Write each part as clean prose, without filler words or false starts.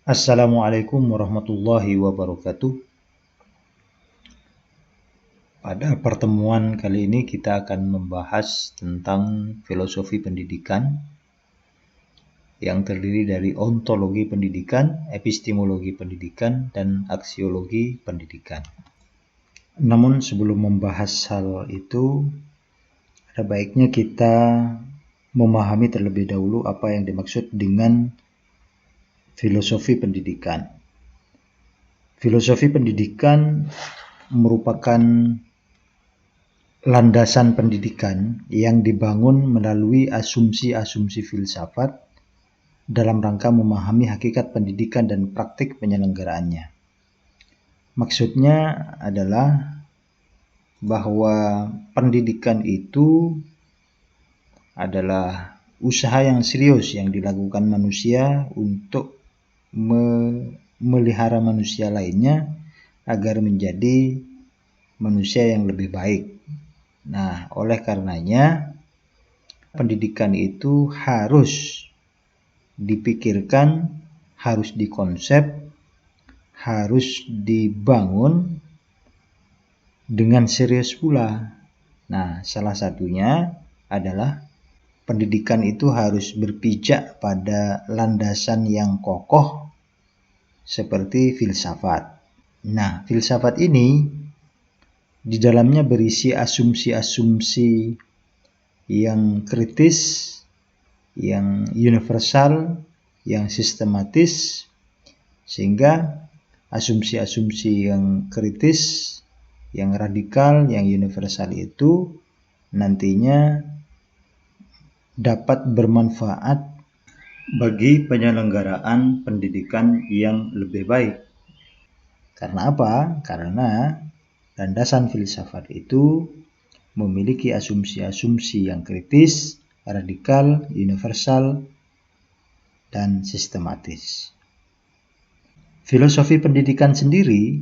Assalamualaikum warahmatullahi wabarakatuh. Pada pertemuan kali ini kita akan membahas tentang filosofi pendidikan yang terdiri dari ontologi pendidikan, epistemologi pendidikan, dan aksiologi pendidikan. Namun sebelum membahas hal itu, ada baiknya kita memahami terlebih dahulu apa yang dimaksud dengan filosofi pendidikan. Filosofi pendidikan merupakan landasan pendidikan yang dibangun melalui asumsi-asumsi filsafat dalam rangka memahami hakikat pendidikan dan praktik penyelenggaraannya. Maksudnya adalah bahwa pendidikan itu adalah usaha yang serius yang dilakukan manusia untuk memelihara manusia lainnya agar menjadi manusia yang lebih baik. Nah, oleh karenanya pendidikan itu harus dipikirkan, harus dikonsep, harus dibangun dengan serius pula. Nah, salah satunya adalah pendidikan itu harus berpijak pada landasan yang kokoh seperti filsafat. Nah, filsafat ini di dalamnya berisi asumsi-asumsi yang kritis, yang universal, yang sistematis, sehingga asumsi-asumsi yang kritis, yang radikal, yang universal itu nantinya dapat bermanfaat bagi penyelenggaraan pendidikan yang lebih baik. Karena apa? Karena landasan filsafat itu memiliki asumsi-asumsi yang kritis, radikal, universal, dan sistematis. Filosofi pendidikan sendiri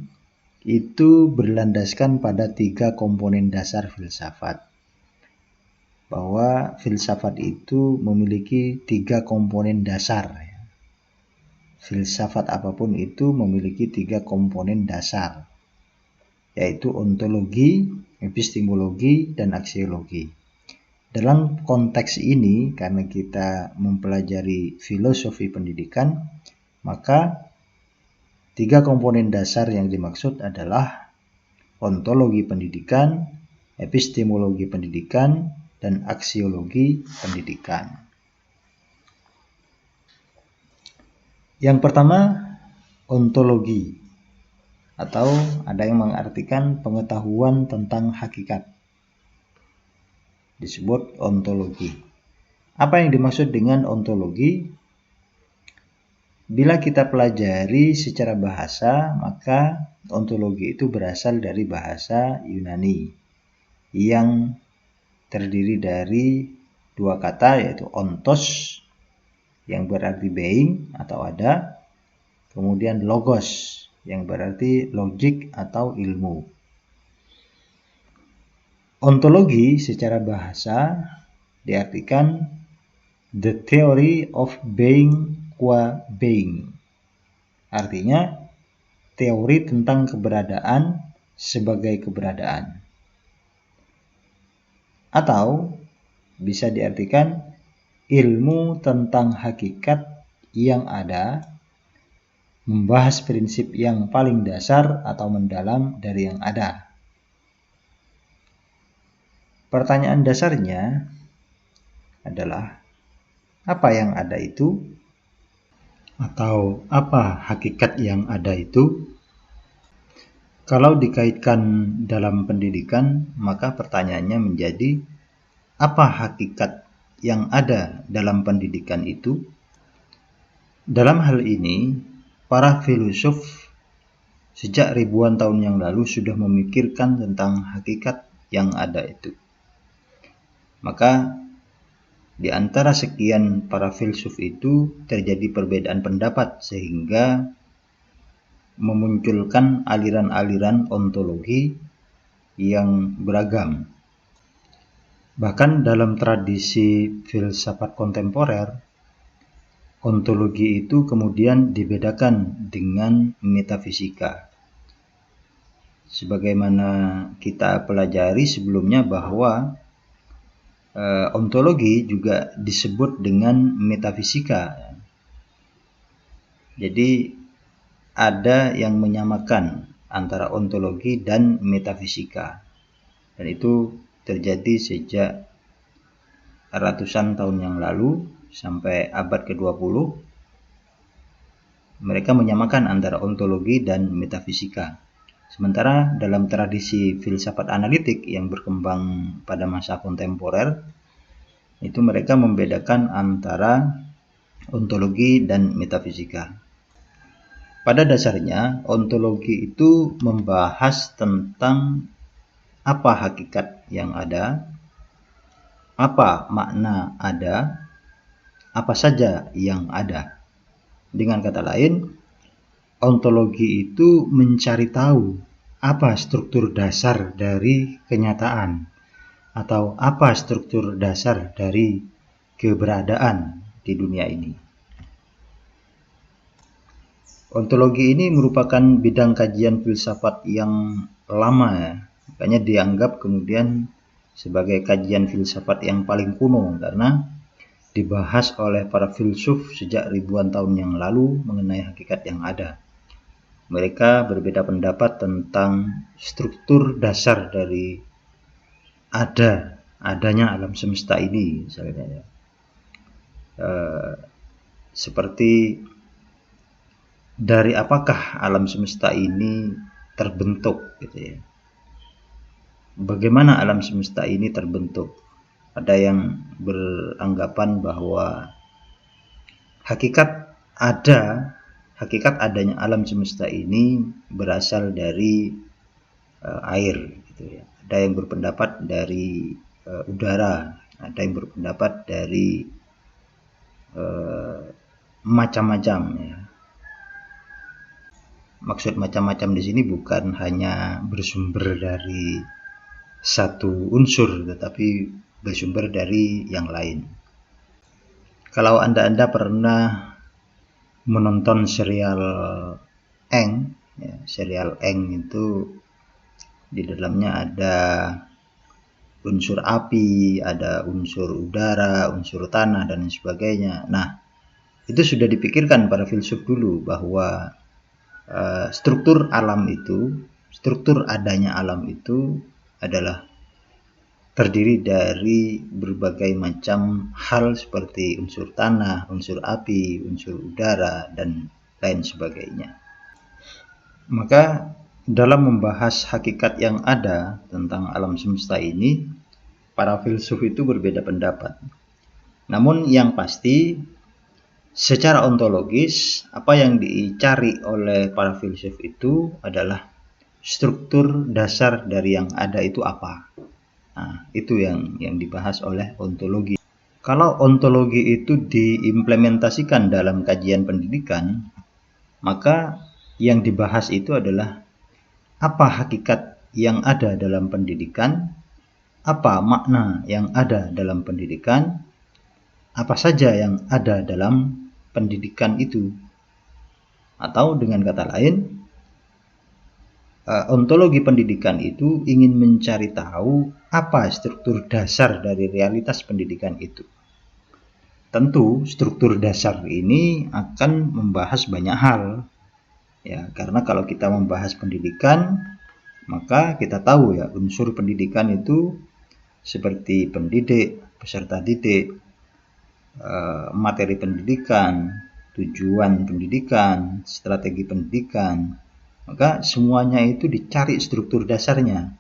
itu berlandaskan pada 3 komponen dasar filsafat. Bahwa filsafat itu memiliki 3 komponen dasar. Filsafat apapun itu memiliki 3 komponen dasar, yaitu ontologi, epistemologi, dan aksiologi. Dalam konteks ini, karena kita mempelajari filosofi pendidikan, maka 3 komponen dasar yang dimaksud adalah ontologi pendidikan, epistemologi pendidikan, dan aksiologi pendidikan. Yang pertama, ontologi, atau ada yang mengartikan pengetahuan tentang hakikat, disebut ontologi. Apa yang dimaksud dengan ontologi? Bila kita pelajari secara bahasa, maka ontologi itu berasal dari bahasa Yunani yang terdiri dari 2 kata, yaitu ontos yang berarti being atau ada, kemudian logos yang berarti logik atau ilmu. Ontologi secara bahasa diartikan the theory of being qua being. Artinya teori tentang keberadaan sebagai keberadaan. Atau bisa diartikan ilmu tentang hakikat yang ada, membahas prinsip yang paling dasar atau mendalam dari yang ada. Pertanyaan dasarnya adalah, apa yang ada itu? Atau apa hakikat yang ada itu? Kalau dikaitkan dalam pendidikan, maka pertanyaannya menjadi, apa hakikat yang ada dalam pendidikan itu? Dalam hal ini, para filosof sejak ribuan tahun yang lalu sudah memikirkan tentang hakikat yang ada itu. Maka di antara sekian para filsuf itu terjadi perbedaan pendapat sehingga memunculkan aliran-aliran ontologi yang beragam. Bahkan dalam tradisi filsafat kontemporer, ontologi itu kemudian dibedakan dengan metafisika. Sebagaimana kita pelajari sebelumnya bahwa ontologi juga disebut dengan metafisika. Jadi ada yang menyamakan antara ontologi dan metafisika. Dan itu terjadi sejak ratusan tahun yang lalu sampai abad ke-20. Mereka menyamakan antara ontologi dan metafisika. Sementara dalam tradisi filsafat analitik yang berkembang pada masa kontemporer, itu mereka membedakan antara ontologi dan metafisika. Pada dasarnya, ontologi itu membahas tentang apa hakikat yang ada, apa makna ada, apa saja yang ada. Dengan kata lain, ontologi itu mencari tahu apa struktur dasar dari kenyataan atau apa struktur dasar dari keberadaan di dunia ini. Ontologi ini merupakan bidang kajian filsafat yang lama ya. Makanya dianggap kemudian sebagai kajian filsafat yang paling kuno karena dibahas oleh para filsuf sejak ribuan tahun yang lalu mengenai hakikat yang ada. Mereka berbeda pendapat tentang struktur dasar dari adanya alam semesta ini, misalnya. Seperti dari apakah alam semesta ini terbentuk, gitu ya. Bagaimana alam semesta ini terbentuk? Ada yang beranggapan bahwa hakikat adanya alam semesta ini berasal dari air, gitu ya. Ada yang berpendapat dari udara, ada yang berpendapat dari macam-macam ya. Maksud macam-macam di sini bukan hanya bersumber dari satu unsur, tetapi bersumber dari yang lain. Kalau Anda pernah menonton serial Eng, ya, serial Eng itu di dalamnya ada unsur api, ada unsur udara, unsur tanah, dan sebagainya. Nah, itu sudah dipikirkan para filsuf dulu bahwa struktur adanya alam itu adalah terdiri dari berbagai macam hal seperti unsur tanah, unsur api, unsur udara, dan lain sebagainya. Maka dalam membahas hakikat yang ada tentang alam semesta ini, para filsuf itu berbeda pendapat. Namun yang pasti, secara ontologis, apa yang dicari oleh para filsuf itu adalah struktur dasar dari yang ada itu apa. Nah, itu yang dibahas oleh ontologi. Kalau ontologi itu diimplementasikan dalam kajian pendidikan, maka yang dibahas itu adalah apa hakikat yang ada dalam pendidikan, apa makna yang ada dalam pendidikan, apa saja yang ada dalam pendidikan itu. Atau dengan kata lain, ontologi pendidikan itu ingin mencari tahu apa struktur dasar dari realitas pendidikan itu. Tentu struktur dasar ini akan membahas banyak hal. Ya, karena kalau kita membahas pendidikan, maka kita tahu ya unsur pendidikan itu seperti pendidik, peserta didik, materi pendidikan, tujuan pendidikan, strategi pendidikan. Maka semuanya itu dicari struktur dasarnya.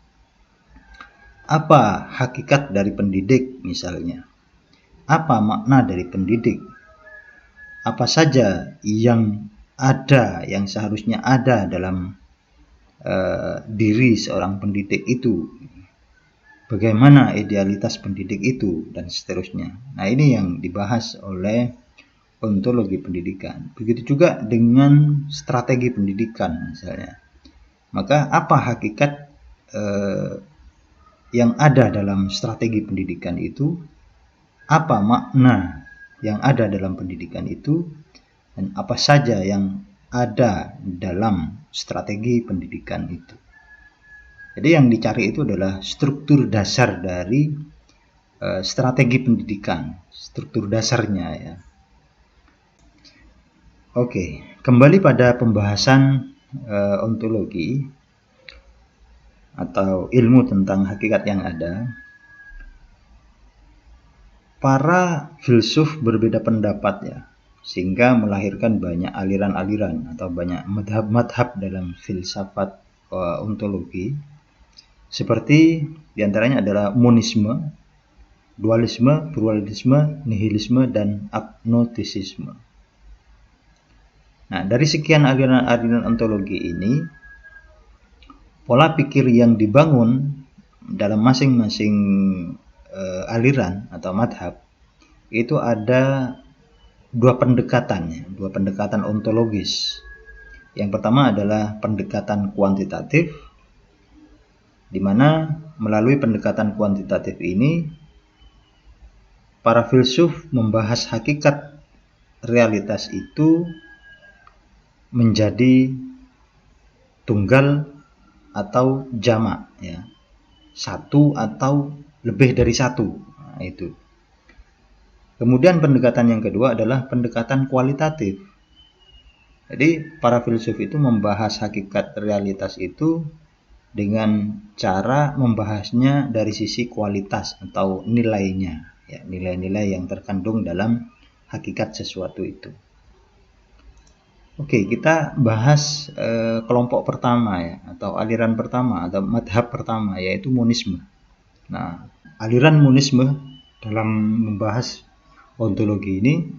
Apa hakikat dari pendidik misalnya? Apa makna dari pendidik? Apa saja yang ada, yang seharusnya ada dalam diri seorang pendidik itu? Bagaimana idealitas pendidik itu? Dan seterusnya. Nah, ini yang dibahas oleh ontologi pendidikan. Begitu juga dengan strategi pendidikan misalnya. Maka apa hakikat yang ada dalam strategi pendidikan itu? Apa makna yang ada dalam pendidikan itu dan apa saja yang ada dalam strategi pendidikan itu. Jadi yang dicari itu adalah struktur dasar dari strategi pendidikan, struktur dasarnya ya. Oke, kembali pada pembahasan ontologi atau ilmu tentang hakikat yang ada. Para filsuf berbeda pendapat ya, sehingga melahirkan banyak aliran-aliran atau banyak madhab-madhab dalam filsafat ontologi. Seperti diantaranya adalah monisme, dualisme, pluralisme, nihilisme, dan agnostisisme. Nah, dari sekian aliran-aliran ontologi ini, pola pikir yang dibangun dalam masing-masing aliran atau madhab itu ada dua pendekatan ontologis. Yang pertama adalah pendekatan kuantitatif, di mana melalui pendekatan kuantitatif ini para filsuf membahas hakikat realitas itu menjadi tunggal atau jamak ya, satu atau lebih dari satu. Nah, itu. Kemudian pendekatan yang kedua adalah pendekatan kualitatif. Jadi para filsuf itu membahas hakikat realitas itu dengan cara membahasnya dari sisi kualitas atau nilainya, ya, nilai-nilai yang terkandung dalam hakikat sesuatu itu. Oke, kita bahas kelompok pertama ya, atau aliran pertama atau madhab pertama, yaitu monisme. Nah, aliran monisme dalam membahas ontologi ini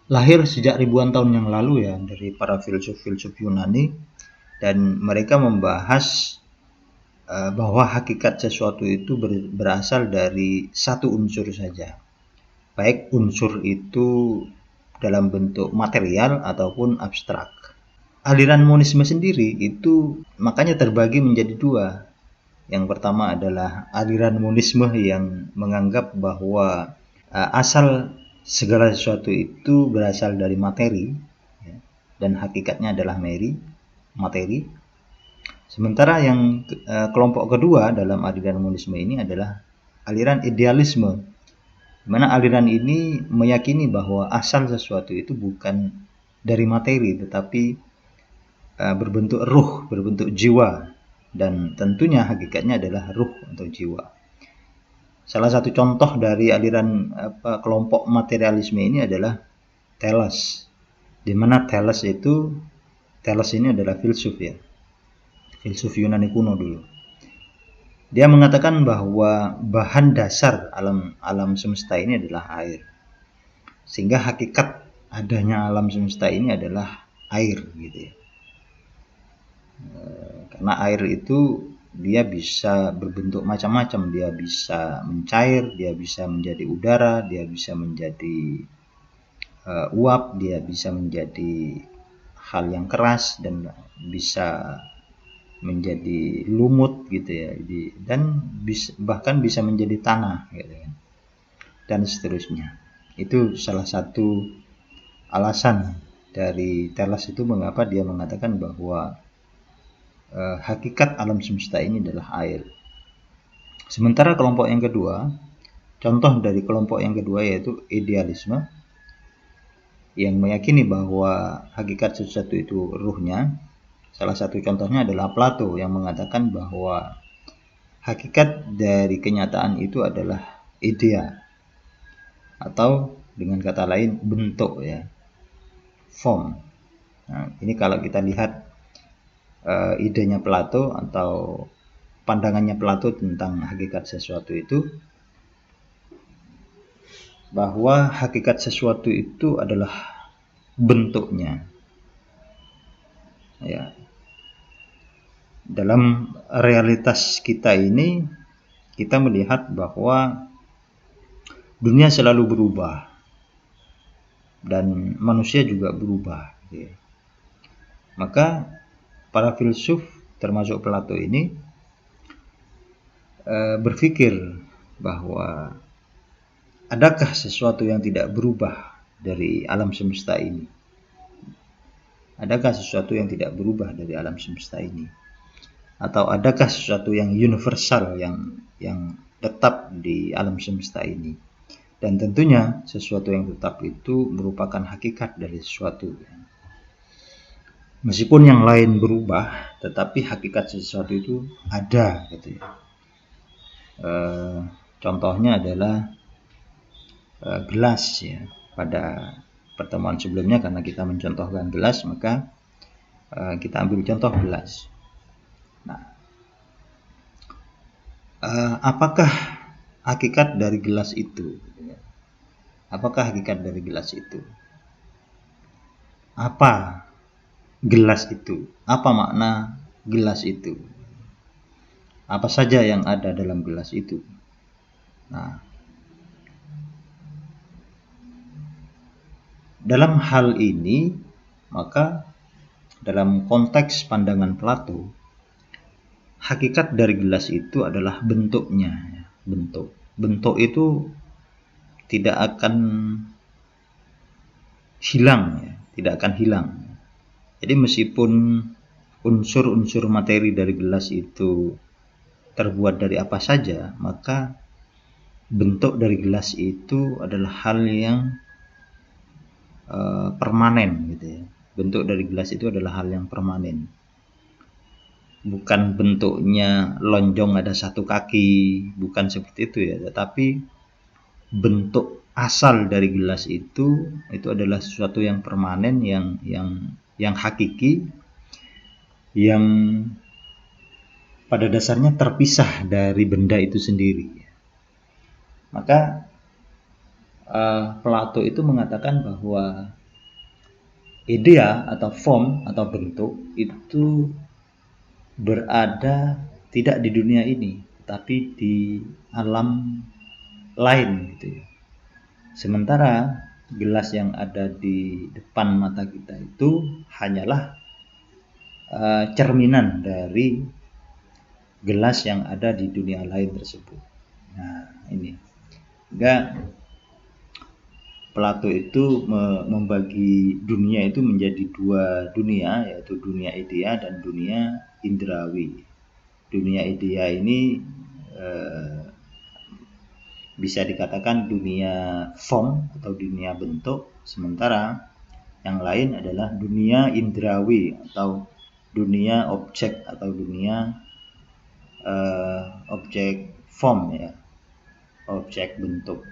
lahir sejak ribuan tahun yang lalu ya, dari para filsuf-filsuf Yunani, dan mereka membahas bahwa hakikat sesuatu itu berasal dari satu unsur saja, baik unsur itu dalam bentuk material ataupun abstrak. Aliran monisme sendiri itu makanya terbagi menjadi dua. Yang pertama adalah aliran monisme yang menganggap bahwa asal segala sesuatu itu berasal dari materi ya, dan hakikatnya adalah materi. Sementara yang kelompok kedua dalam aliran monisme ini adalah aliran idealisme, di mana aliran ini meyakini bahwa asal sesuatu itu bukan dari materi tetapi berbentuk ruh, berbentuk jiwa, dan tentunya hakikatnya adalah ruh atau jiwa. Salah satu contoh dari aliran kelompok materialisme ini adalah Thales, di mana Thales ini adalah filsuf ya, filsuf Yunani kuno dulu. Dia mengatakan bahwa bahan dasar alam semesta ini adalah air, sehingga hakikat adanya alam semesta ini adalah air gitu ya. Karena air itu dia bisa berbentuk macam-macam, dia bisa mencair, dia bisa menjadi udara, dia bisa menjadi uap, dia bisa menjadi hal yang keras, dan bisa menjadi lumut gitu ya, dan bahkan bisa menjadi tanah gitu kan, dan seterusnya. Itu salah satu alasan dari Thales itu mengapa dia mengatakan bahwa hakikat alam semesta ini adalah air. Sementara kelompok yang kedua, contoh dari kelompok yang kedua yaitu idealisme, yang meyakini bahwa hakikat sesuatu itu ruhnya. Salah satu contohnya adalah Plato yang mengatakan bahwa hakikat dari kenyataan itu adalah idea, atau dengan kata lain bentuk ya, form. Nah, ini kalau kita lihat idenya Plato atau pandangannya Plato tentang hakikat sesuatu itu, bahwa hakikat sesuatu itu adalah bentuknya ya. Dalam realitas kita ini, kita melihat bahwa dunia selalu berubah dan manusia juga berubah ya. Maka para filsuf termasuk Plato ini berpikir bahwa adakah sesuatu yang tidak berubah dari alam semesta ini? Adakah sesuatu yang tidak berubah dari alam semesta ini? Atau adakah sesuatu yang universal yang tetap di alam semesta ini? Dan tentunya sesuatu yang tetap itu merupakan hakikat dari sesuatu. Meskipun yang lain berubah, tetapi hakikat sesuatu itu ada, gitu ya. Contohnya adalah gelas ya. Pada pertemuan sebelumnya karena kita mencontohkan gelas, maka kita ambil contoh gelas. Nah, apakah hakikat dari gelas itu? Apakah hakikat dari gelas itu? Apa gelas itu? Apa makna gelas itu? Apa saja yang ada dalam gelas itu? Nah, dalam hal ini, maka dalam konteks pandangan Plato, hakikat dari gelas itu adalah bentuknya. Bentuk itu tidak akan hilang, ya. Tidak akan hilang. Jadi meskipun unsur-unsur materi dari gelas itu terbuat dari apa saja, maka bentuk dari gelas itu adalah hal yang permanen, gitu ya. Bentuk dari gelas itu adalah hal yang permanen. Bukan bentuknya lonjong ada satu kaki, bukan seperti itu ya, tetapi bentuk asal dari gelas itu adalah sesuatu yang permanen, yang hakiki, yang pada dasarnya terpisah dari benda itu sendiri. Maka Plato itu mengatakan bahwa idea atau form atau bentuk itu berada tidak di dunia ini, tapi di alam lain, gitu ya. Sementara gelas yang ada di depan mata kita itu hanyalah cerminan dari gelas yang ada di dunia lain tersebut. Nah, ini. Sehingga Plato itu membagi dunia itu menjadi dua dunia, yaitu dunia idea dan dunia indrawi. Dunia idea ini bisa dikatakan dunia form atau dunia bentuk, sementara yang lain adalah dunia indrawi atau dunia objek atau dunia objek form, ya, objek bentuk.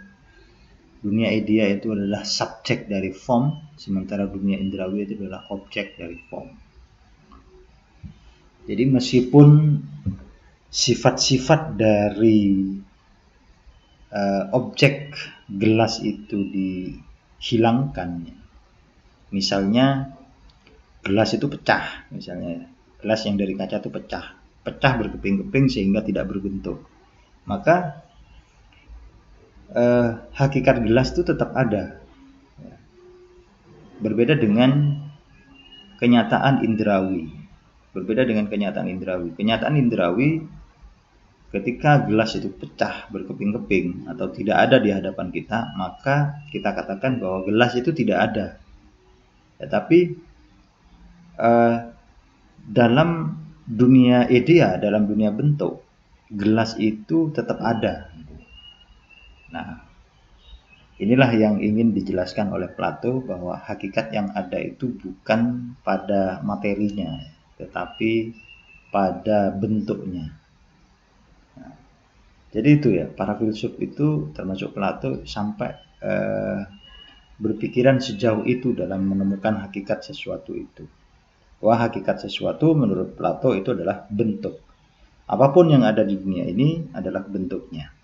Dunia idea itu adalah subjek dari form, sementara dunia indrawi itu adalah objek dari form. Jadi meskipun sifat-sifat dari objek gelas itu dihilangkan, misalnya gelas itu pecah, misalnya gelas yang dari kaca itu pecah berkeping-keping sehingga tidak berbentuk, maka hakikat gelas itu tetap ada. Berbeda dengan kenyataan indrawi. Kenyataan indrawi ketika gelas itu pecah berkeping-keping atau tidak ada di hadapan kita, maka kita katakan bahwa gelas itu tidak ada. Tetapi dalam dunia idea, dalam dunia bentuk, gelas itu tetap ada. Nah, inilah yang ingin dijelaskan oleh Plato, bahwa hakikat yang ada itu bukan pada materinya, tetapi pada bentuknya. Nah, jadi itu ya, para filsuf itu termasuk Plato sampai berpikiran sejauh itu dalam menemukan hakikat sesuatu itu. Wah, hakikat sesuatu menurut Plato itu adalah bentuk. Apapun yang ada di dunia ini adalah bentuknya.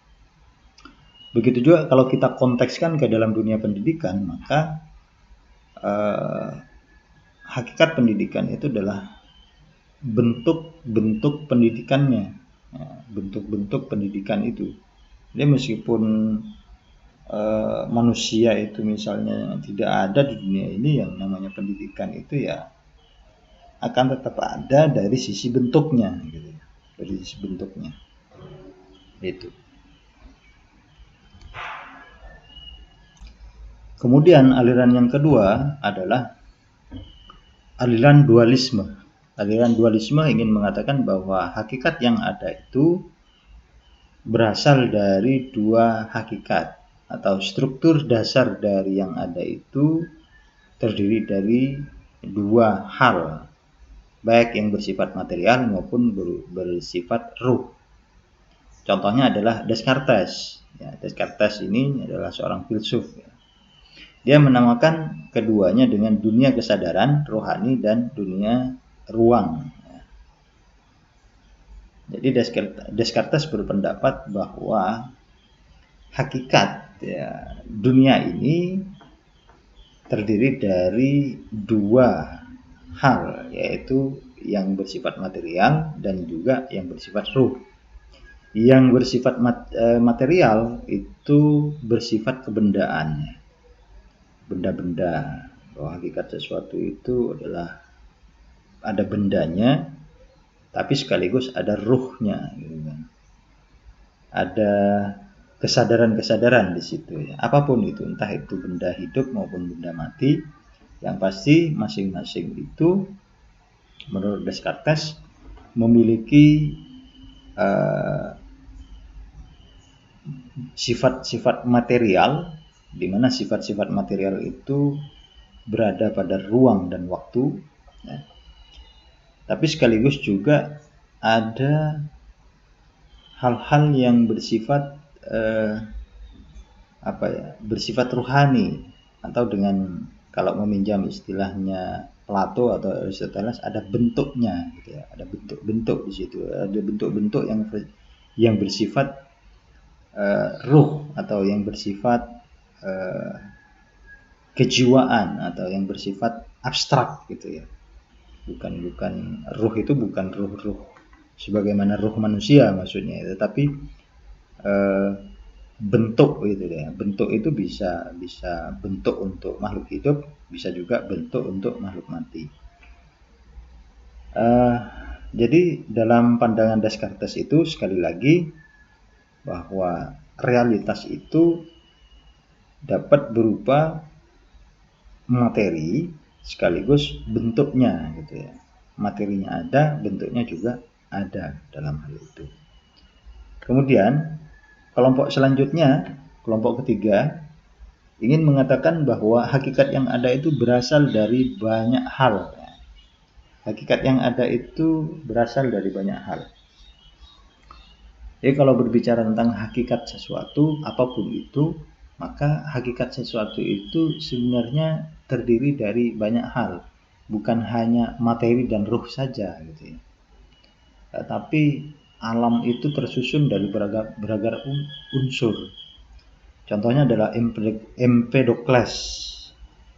Begitu juga kalau kita kontekskan ke dalam dunia pendidikan, maka hakikat pendidikan itu adalah bentuk-bentuk pendidikannya, bentuk-bentuk pendidikan itu. Jadi meskipun manusia itu misalnya tidak ada di dunia ini, yang namanya pendidikan itu ya akan tetap ada dari sisi bentuknya, gitu. Dari sisi bentuknya itu. Kemudian aliran yang kedua adalah aliran dualisme. Aliran dualisme ingin mengatakan bahwa hakikat yang ada itu berasal dari dua hakikat, atau struktur dasar dari yang ada itu terdiri dari dua hal, baik yang bersifat material maupun bersifat ruh. Contohnya adalah Descartes. Ya, Descartes ini adalah seorang filsuf. Ya. Dia menamakan keduanya dengan dunia kesadaran, rohani, dan dunia ruang. Jadi Descartes berpendapat bahwa hakikat dunia ini terdiri dari dua hal, yaitu yang bersifat material dan juga yang bersifat ruh. Yang bersifat material itu bersifat kebendaan, benda-benda, bahwa hakikat sesuatu itu adalah ada bendanya, tapi sekaligus ada ruhnya, gitu kan. Ada kesadaran-kesadaran di situ, ya. Apapun itu, entah itu benda hidup maupun benda mati, yang pasti masing-masing itu menurut Descartes memiliki sifat-sifat material, di mana sifat-sifat material itu berada pada ruang dan waktu, ya. Tapi sekaligus juga ada hal-hal yang bersifat bersifat ruhani, atau dengan kalau meminjam istilahnya Plato atau Aristoteles, ada bentuknya, gitu ya. Ada bentuk-bentuk di situ, ada bentuk-bentuk yang bersifat ruh, atau yang bersifat kejiwaan, atau yang bersifat abstrak, gitu ya. Bukan ruh itu bukan ruh sebagaimana ruh manusia maksudnya, tetapi bentuk gitu ya. Bentuk itu bisa bentuk untuk makhluk hidup, bisa juga bentuk untuk makhluk mati. Jadi dalam pandangan Descartes itu, sekali lagi, bahwa realitas itu dapat berupa materi sekaligus bentuknya, gitu ya. Materinya ada, bentuknya juga ada dalam hal itu. Kemudian kelompok selanjutnya, kelompok ketiga, ingin mengatakan bahwa hakikat yang ada itu berasal dari banyak hal. Hakikat yang ada itu berasal dari banyak hal. Jadi kalau berbicara tentang hakikat sesuatu, apapun itu, maka hakikat sesuatu itu sebenarnya terdiri dari banyak hal, bukan hanya materi dan ruh saja, gitu ya. Tapi alam itu tersusun dari beragam unsur. Contohnya adalah Empedokles.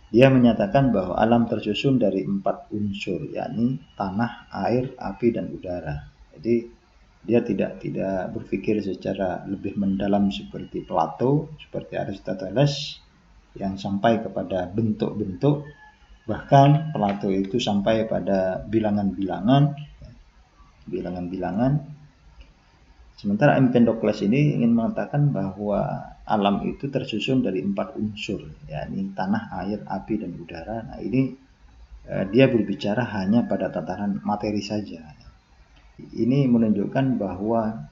Dia menyatakan bahwa alam tersusun dari 4 unsur, yakni tanah, air, api, dan udara. Jadi dia tidak berpikir secara lebih mendalam seperti Plato, seperti Aristoteles yang sampai kepada bentuk-bentuk. Bahkan Plato itu sampai pada bilangan-bilangan. Sementara Empedokles ini ingin mengatakan bahwa alam itu tersusun dari 4 unsur, yakni tanah, air, api, dan udara. Nah, ini dia berbicara hanya pada tataran materi saja. Ini menunjukkan bahwa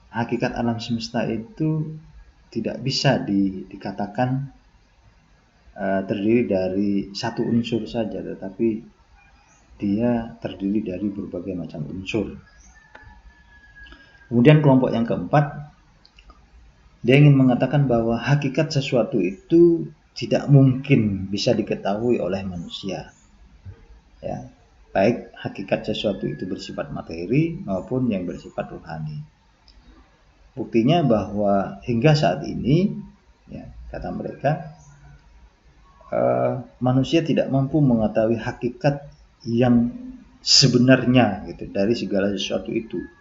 hakikat alam semesta itu tidak bisa dikatakan terdiri dari satu unsur saja, tetapi dia terdiri dari berbagai macam unsur. Kemudian kelompok yang keempat, dia ingin mengatakan bahwa hakikat sesuatu itu tidak mungkin bisa diketahui oleh manusia. Ya, baik hakikat sesuatu itu bersifat materi maupun yang bersifat rohani. Buktinya bahwa hingga saat ini, ya, kata mereka, manusia tidak mampu mengetahui hakikat yang sebenarnya, gitu, dari segala sesuatu itu.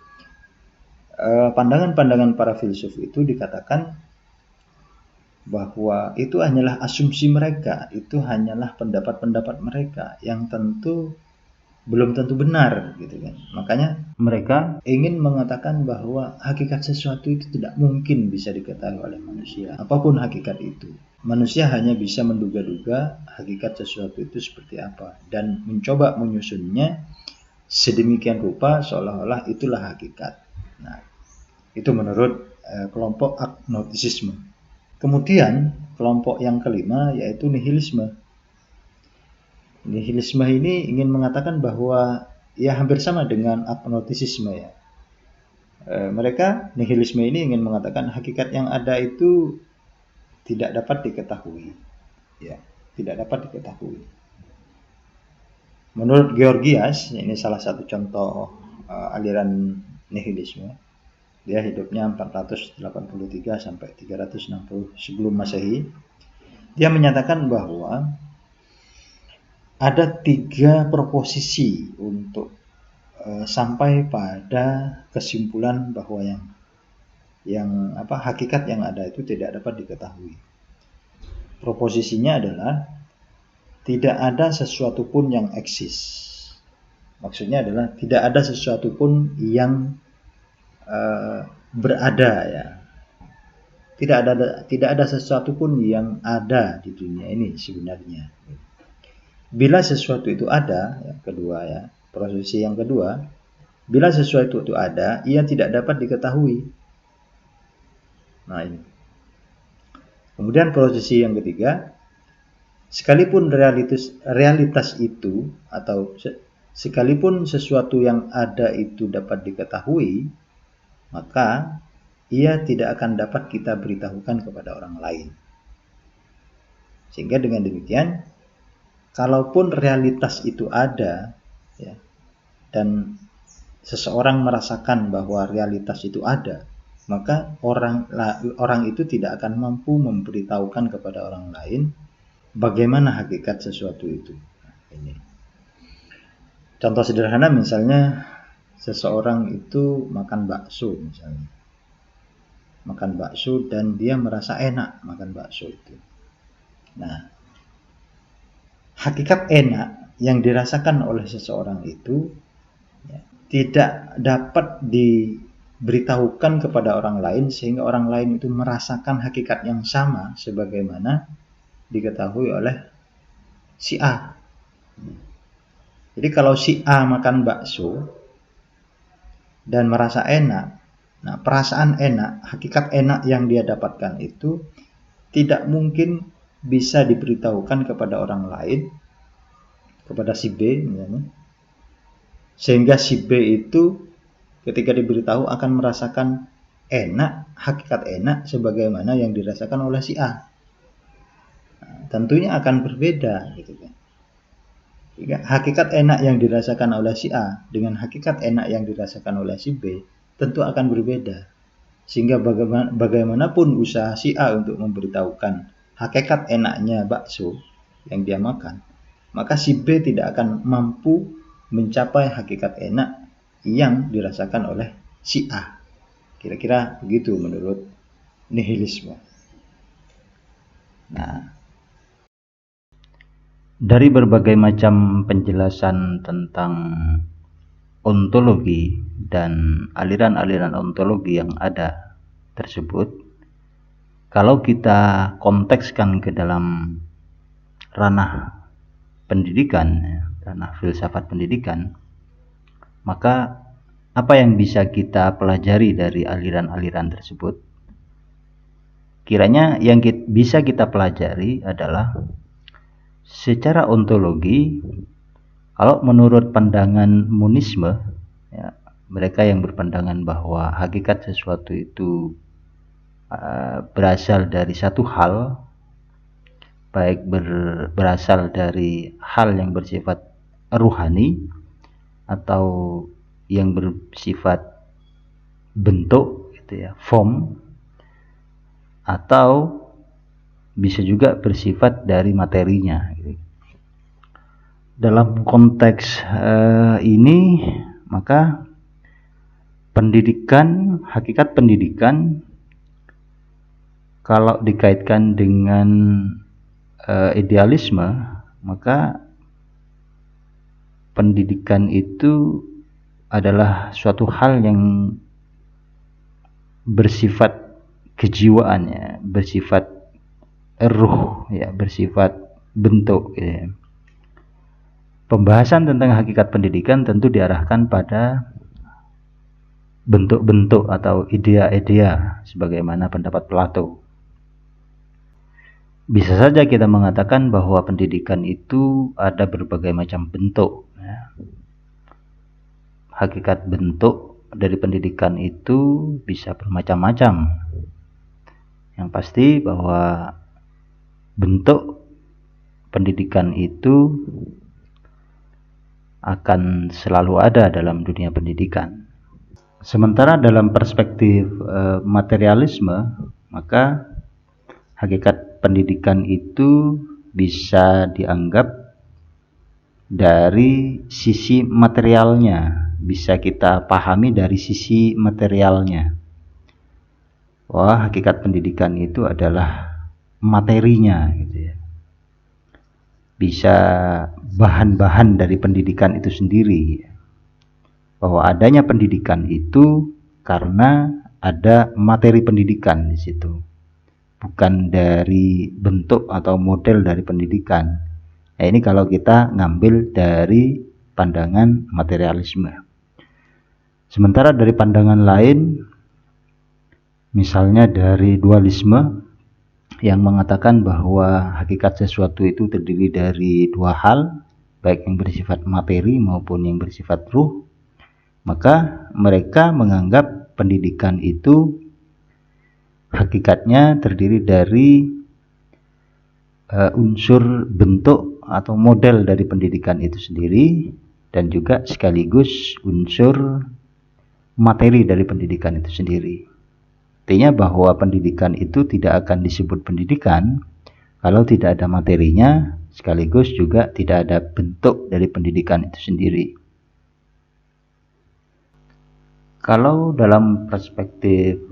Pandangan-pandangan para filsuf itu dikatakan bahwa itu hanyalah asumsi mereka, itu hanyalah pendapat-pendapat mereka yang tentu belum tentu benar gitu kan. Makanya mereka ingin mengatakan bahwa hakikat sesuatu itu tidak mungkin bisa diketahui oleh manusia, apapun hakikat itu. Manusia hanya bisa menduga-duga hakikat sesuatu itu seperti apa dan mencoba menyusunnya sedemikian rupa seolah-olah itulah hakikat. Nah, itu menurut kelompok agnostisisme. Kemudian kelompok yang kelima yaitu nihilisme. Nihilisme ini ingin mengatakan bahwa ya hampir sama dengan agnostisisme ya. Mereka nihilisme ini ingin mengatakan hakikat yang ada itu tidak dapat diketahui. Ya, tidak dapat diketahui. Menurut Georgias, ini salah satu contoh aliran nihilisme. Dia hidupnya 483 sampai 360 sebelum Masehi. Dia menyatakan bahwa ada 3 proposisi untuk sampai pada kesimpulan bahwa hakikat yang ada itu tidak dapat diketahui. Proposisinya adalah tidak ada sesuatu pun yang eksis. Maksudnya adalah tidak ada sesuatu pun yang berada ya. Tidak ada sesuatu pun yang ada di dunia ini sebenarnya. Bila sesuatu itu ada, prosesi yang kedua, bila sesuatu itu ada, ia tidak dapat diketahui. Nah ini. Kemudian prosesi yang ketiga, sekalipun realitas itu atau sekalipun sesuatu yang ada itu dapat diketahui, maka ia tidak akan dapat kita beritahukan kepada orang lain. Sehingga dengan demikian, kalaupun realitas itu ada, ya, dan seseorang merasakan bahwa realitas itu ada, maka orang itu tidak akan mampu memberitahukan kepada orang lain bagaimana hakikat sesuatu itu. Ini contoh sederhana, misalnya seseorang itu makan bakso misalnya. Makan bakso dan dia merasa enak makan bakso itu. Nah, hakikat enak yang dirasakan oleh seseorang itu ya, tidak dapat diberitahukan kepada orang lain sehingga orang lain itu merasakan hakikat yang sama sebagaimana diketahui oleh si A. Jadi kalau si A makan bakso dan merasa enak, nah perasaan enak, hakikat enak yang dia dapatkan itu tidak mungkin bisa diberitahukan kepada orang lain, kepada si B misalnya, sehingga si B itu ketika diberitahu akan merasakan enak, hakikat enak sebagaimana yang dirasakan oleh si A. Nah, tentunya akan berbeda gitu kan. Hakikat enak yang dirasakan oleh si A dengan hakikat enak yang dirasakan oleh si B tentu akan berbeda. Sehingga bagaimanapun usaha si A untuk memberitahukan hakikat enaknya bakso yang dia makan, maka si B tidak akan mampu mencapai hakikat enak yang dirasakan oleh si A. Kira-kira begitu menurut nihilisme. Nah, dari berbagai macam penjelasan tentang ontologi dan aliran-aliran ontologi yang ada tersebut, kalau kita kontekskan ke dalam ranah pendidikan, ranah filsafat pendidikan, maka apa yang bisa kita pelajari dari aliran-aliran tersebut? Kiranya yang bisa kita pelajari adalah secara ontologi, kalau menurut pandangan monisme, ya, mereka yang berpandangan bahwa hakikat sesuatu itu berasal dari satu hal, baik berasal dari hal yang bersifat ruhani atau yang bersifat bentuk gitu ya, form, atau bisa juga bersifat dari materinya gitu. Dalam konteks ini, maka pendidikan, hakikat pendidikan kalau dikaitkan dengan idealisme, maka pendidikan itu adalah suatu hal yang bersifat kejiwaan ya, bersifat ruh ya, bersifat bentuk ya. Pembahasan tentang hakikat pendidikan tentu diarahkan pada bentuk-bentuk atau idea-idea sebagaimana pendapat Plato. Bisa saja kita mengatakan bahwa pendidikan itu ada berbagai macam bentuk ya. Hakikat bentuk dari pendidikan itu bisa bermacam-macam. Yang pasti bahwa bentuk pendidikan itu akan selalu ada dalam dunia pendidikan. Sementara dalam perspektif materialisme, maka hakikat pendidikan itu bisa dianggap dari sisi materialnya, bisa kita pahami dari sisi materialnya. Wah, hakikat pendidikan itu adalah materinya gitu ya. Bisa bahan-bahan dari pendidikan itu sendiri. Bahwa adanya pendidikan itu karena ada materi pendidikan di situ. Bukan dari bentuk atau model dari pendidikan. Nah, ini kalau kita ngambil dari pandangan materialisme. Sementara dari pandangan lain, misalnya dari dualisme yang mengatakan bahwa hakikat sesuatu itu terdiri dari dua hal, baik yang bersifat materi maupun yang bersifat ruh, maka mereka menganggap pendidikan itu hakikatnya terdiri dari unsur bentuk atau model dari pendidikan itu sendiri dan juga sekaligus unsur materi dari pendidikan itu sendiri. Artinya bahwa pendidikan itu tidak akan disebut pendidikan kalau tidak ada materinya, sekaligus juga tidak ada bentuk dari pendidikan itu sendiri. Kalau dalam perspektif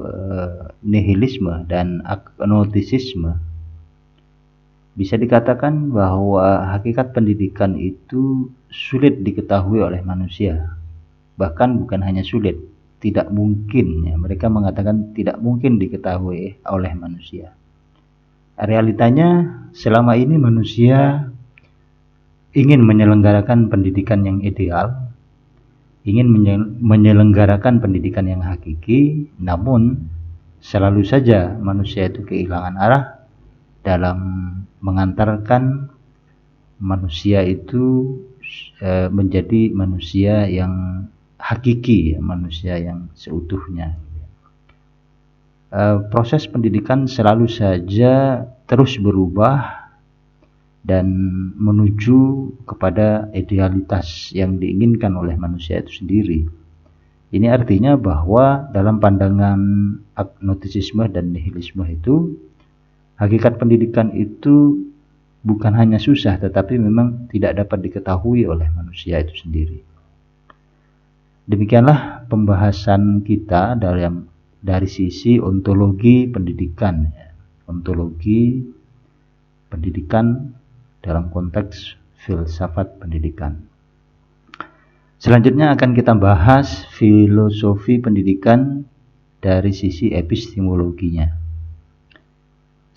nihilisme dan agnostisisme, bisa dikatakan bahwa hakikat pendidikan itu sulit diketahui oleh manusia. Bahkan bukan hanya sulit, tidak mungkin ya. Mereka mengatakan tidak mungkin diketahui oleh manusia. Realitanya selama ini manusia ingin menyelenggarakan pendidikan yang ideal, ingin menyelenggarakan pendidikan yang hakiki, namun selalu saja manusia itu kehilangan arah dalam mengantarkan manusia itu menjadi manusia yang hakiki, manusia yang seutuhnya. Proses pendidikan selalu saja terus berubah dan menuju kepada idealitas yang diinginkan oleh manusia itu sendiri. Ini artinya bahwa dalam pandangan agnostisisme dan nihilisme itu, hakikat pendidikan itu bukan hanya susah, tetapi memang tidak dapat diketahui oleh manusia itu sendiri. Demikianlah pembahasan kita dari sisi ontologi pendidikan, ontologi pendidikan dalam konteks filsafat pendidikan. Selanjutnya akan kita bahas filosofi pendidikan dari sisi epistemologinya.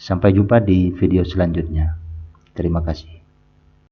Sampai jumpa di video selanjutnya. Terima kasih.